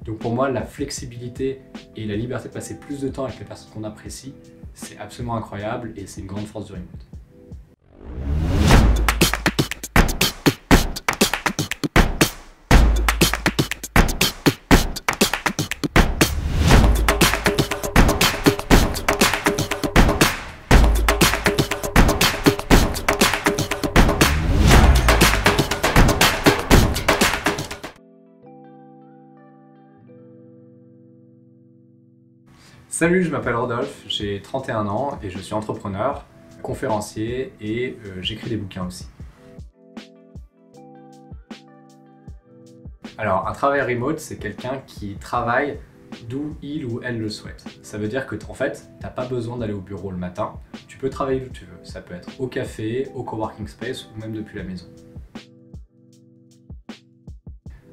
Donc pour moi, la flexibilité et la liberté de passer plus de temps avec les personnes qu'on apprécie, c'est absolument incroyable et c'est une grande force du remote. Salut, je m'appelle Rodolphe, j'ai 31 ans et je suis entrepreneur, conférencier et j'écris des bouquins aussi. Alors, un travail remote, c'est quelqu'un qui travaille d'où il ou elle le souhaite. Ça veut dire que en fait, tu n'as pas besoin d'aller au bureau le matin, tu peux travailler d'où tu veux. Ça peut être au café, au coworking space ou même depuis la maison.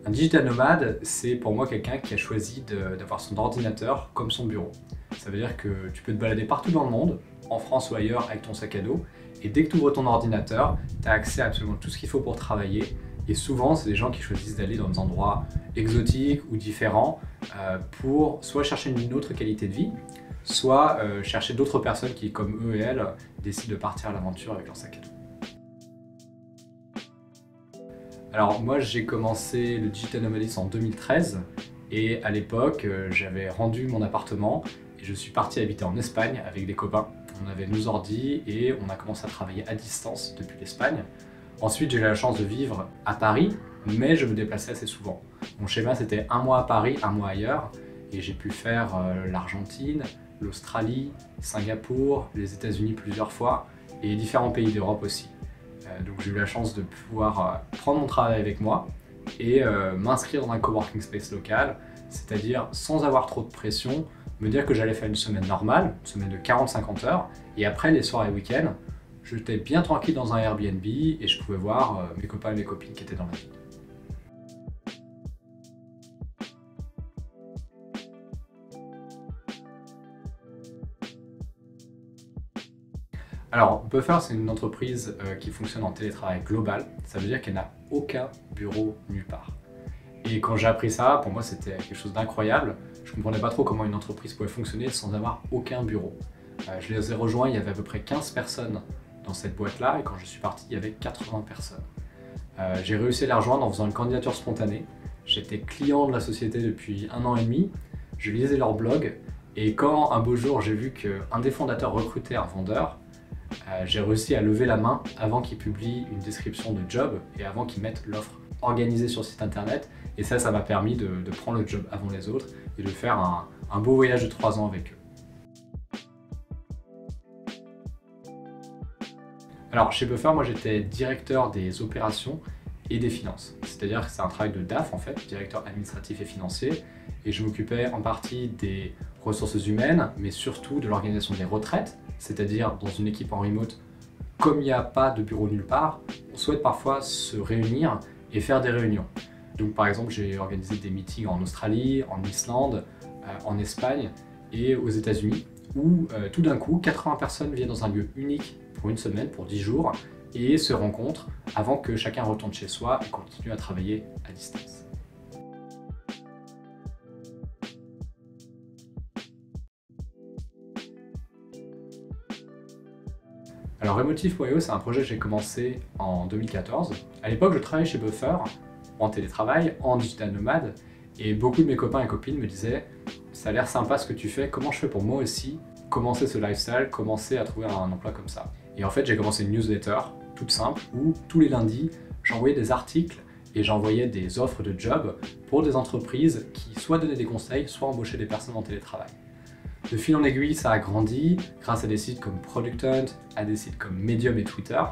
Un digital nomade, c'est pour moi quelqu'un qui a choisi d'avoir son ordinateur comme son bureau. Ça veut dire que tu peux te balader partout dans le monde, en France ou ailleurs, avec ton sac à dos, et dès que tu ouvres ton ordinateur, tu as accès à absolument tout ce qu'il faut pour travailler. Et souvent, c'est des gens qui choisissent d'aller dans des endroits exotiques ou différents pour soit chercher une autre qualité de vie, soit chercher d'autres personnes qui, comme eux et elles, décident de partir à l'aventure avec leur sac à dos. Alors moi j'ai commencé le digital nomadisme en 2013 et à l'époque j'avais rendu mon appartement et je suis parti habiter en Espagne avec des copains. On avait nos ordis et on a commencé à travailler à distance depuis l'Espagne. Ensuite j'ai eu la chance de vivre à Paris, mais je me déplaçais assez souvent. Mon schéma c'était un mois à Paris, un mois ailleurs et j'ai pu faire l'Argentine, l'Australie, Singapour, les États-Unis plusieurs fois et différents pays d'Europe aussi. Donc j'ai eu la chance de pouvoir prendre mon travail avec moi et m'inscrire dans un coworking space local, c'est-à-dire sans avoir trop de pression, me dire que j'allais faire une semaine normale, une semaine de 40-50 heures, et après les soirs et week-ends, j'étais bien tranquille dans un Airbnb et je pouvais voir mes copains et mes copines qui étaient dans la ville. Alors, Buffer, c'est une entreprise qui fonctionne en télétravail global. Ça veut dire qu'elle n'a aucun bureau nulle part. Et quand j'ai appris ça, pour moi, c'était quelque chose d'incroyable. Je ne comprenais pas trop comment une entreprise pouvait fonctionner sans avoir aucun bureau. Je les ai rejoints, il y avait à peu près 15 personnes dans cette boîte-là, et quand je suis parti, il y avait 80 personnes. J'ai réussi à les rejoindre en faisant une candidature spontanée. J'étais client de la société depuis 1 an et demi, je lisais leur blog, et quand un beau jour j'ai vu qu'un des fondateurs recrutait un vendeur, j'ai réussi à lever la main avant qu'ils publient une description de job et avant qu'ils mettent l'offre organisée sur le site internet. Et ça m'a permis de prendre le job avant les autres et de faire un beau voyage de 3 ans avec eux. Alors chez Buffer, moi j'étais directeur des opérations et des finances. C'est-à-dire que c'est un travail de DAF en fait, directeur administratif et financier. Et je m'occupais en partie des ressources humaines, mais surtout de l'organisation des retraites. C'est-à-dire dans une équipe en remote, comme il n'y a pas de bureau nulle part, on souhaite parfois se réunir et faire des réunions. Donc par exemple, j'ai organisé des meetings en Australie, en Islande, en Espagne et aux États-Unis, où tout d'un coup, 80 personnes viennent dans un lieu unique pour une semaine, pour 10 jours, et se rencontrent avant que chacun retourne chez soi et continue à travailler à distance. Alors Remotive.io, c'est un projet que j'ai commencé en 2014. À l'époque, je travaillais chez Buffer, en télétravail, en digital nomade, et beaucoup de mes copains et copines me disaient « ça a l'air sympa ce que tu fais, comment je fais pour moi aussi commencer ce lifestyle, commencer à trouver un emploi comme ça ?» Et en fait, j'ai commencé une newsletter toute simple où tous les lundis, j'envoyais des articles et j'envoyais des offres de job pour des entreprises qui soit donnaient des conseils, soit embauchaient des personnes en télétravail. De fil en aiguille, ça a grandi grâce à des sites comme Product Hunt, à des sites comme Medium et Twitter.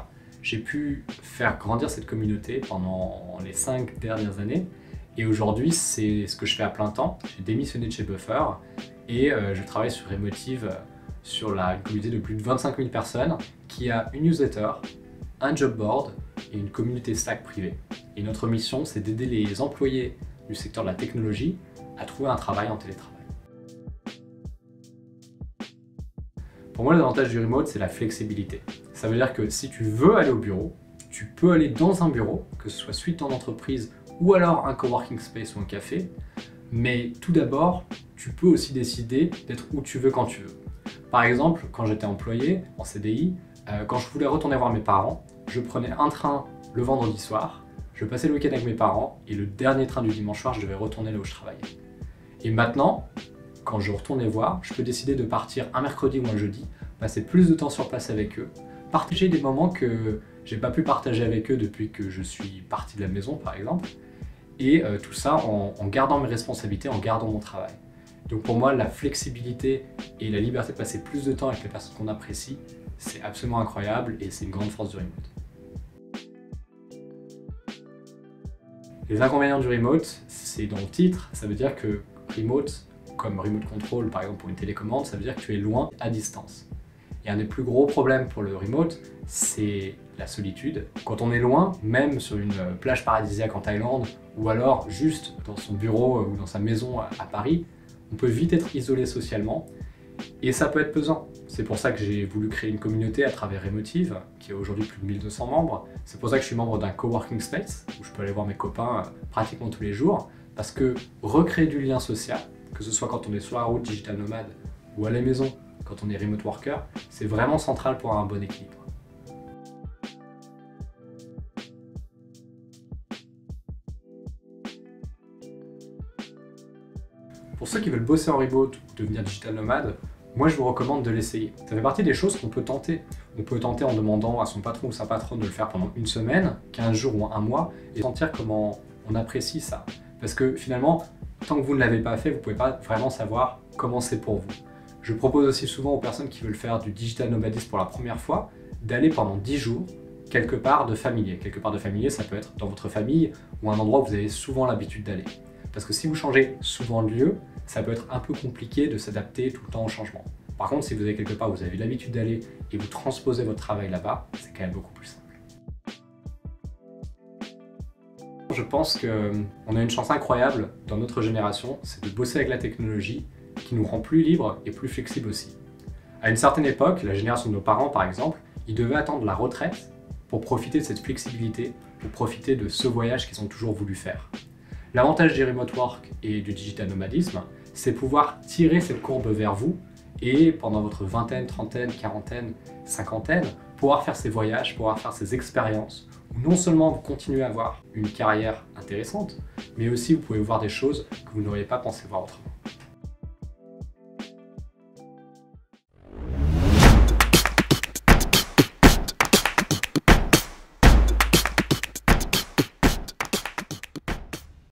J'ai pu faire grandir cette communauté pendant les 5 dernières années et aujourd'hui, c'est ce que je fais à plein temps. J'ai démissionné de chez Buffer et je travaille sur Remotive, sur une communauté de plus de 25 000 personnes qui a une newsletter, un job board et une communauté Slack privée. Et notre mission, c'est d'aider les employés du secteur de la technologie à trouver un travail en télétravail. Pour moi, l'avantage du remote, c'est la flexibilité. Ça veut dire que si tu veux aller au bureau, tu peux aller dans un bureau, que ce soit suite en entreprise ou alors un coworking space ou un café. Mais tout d'abord, tu peux aussi décider d'être où tu veux quand tu veux. Par exemple, quand j'étais employé en CDI, quand je voulais retourner voir mes parents, je prenais un train le vendredi soir, je passais le week-end avec mes parents et le dernier train du dimanche soir, je devais retourner là où je travaillais. Et maintenant, quand je retourne les voir, je peux décider de partir un mercredi ou un jeudi, passer plus de temps sur place avec eux, partager des moments que j'ai pas pu partager avec eux depuis que je suis parti de la maison par exemple, et tout ça en gardant mes responsabilités, en gardant mon travail. Donc pour moi, la flexibilité et la liberté de passer plus de temps avec les personnes qu'on apprécie, c'est absolument incroyable et c'est une grande force du remote. Les inconvénients du remote, c'est dans le titre, ça veut dire que remote, comme remote control par exemple pour une télécommande, ça veut dire que tu es loin, à distance. Et un des plus gros problèmes pour le remote, c'est la solitude. Quand on est loin, même sur une plage paradisiaque en Thaïlande, ou alors juste dans son bureau ou dans sa maison à Paris, on peut vite être isolé socialement, et ça peut être pesant. C'est pour ça que j'ai voulu créer une communauté à travers Remotive, qui a aujourd'hui plus de 1200 membres. C'est pour ça que je suis membre d'un coworking space, où je peux aller voir mes copains pratiquement tous les jours, parce que recréer du lien social, que ce soit quand on est sur la route digital nomade ou à la maison, quand on est remote worker, c'est vraiment central pour avoir un bon équilibre. Pour ceux qui veulent bosser en remote ou devenir digital nomade, moi je vous recommande de l'essayer. Ça fait partie des choses qu'on peut tenter. On peut tenter en demandant à son patron ou sa patronne de le faire pendant une semaine, 15 jours ou un mois, et sentir comment on apprécie ça. Parce que finalement, tant que vous ne l'avez pas fait, vous ne pouvez pas vraiment savoir comment c'est pour vous. Je propose aussi souvent aux personnes qui veulent faire du digital nomadisme pour la première fois, d'aller pendant 10 jours quelque part de familier. Quelque part de familier, ça peut être dans votre famille ou un endroit où vous avez souvent l'habitude d'aller. Parce que si vous changez souvent de lieu, ça peut être un peu compliqué de s'adapter tout le temps au changement. Par contre, si vous avez quelque part où vous avez l'habitude d'aller et vous transposez votre travail là-bas, c'est quand même beaucoup plus simple. Je pense qu'on a une chance incroyable dans notre génération, c'est de bosser avec la technologie qui nous rend plus libres et plus flexibles aussi. À une certaine époque, la génération de nos parents par exemple, ils devaient attendre la retraite pour profiter de cette flexibilité, pour profiter de ce voyage qu'ils ont toujours voulu faire. L'avantage du remote work et du digital nomadisme, c'est pouvoir tirer cette courbe vers vous et pendant votre vingtaine, trentaine, quarantaine, cinquantaine, pouvoir faire ces voyages, pouvoir faire ces expériences où non seulement vous continuez à avoir une carrière intéressante, mais aussi vous pouvez voir des choses que vous n'auriez pas pensé voir autrement.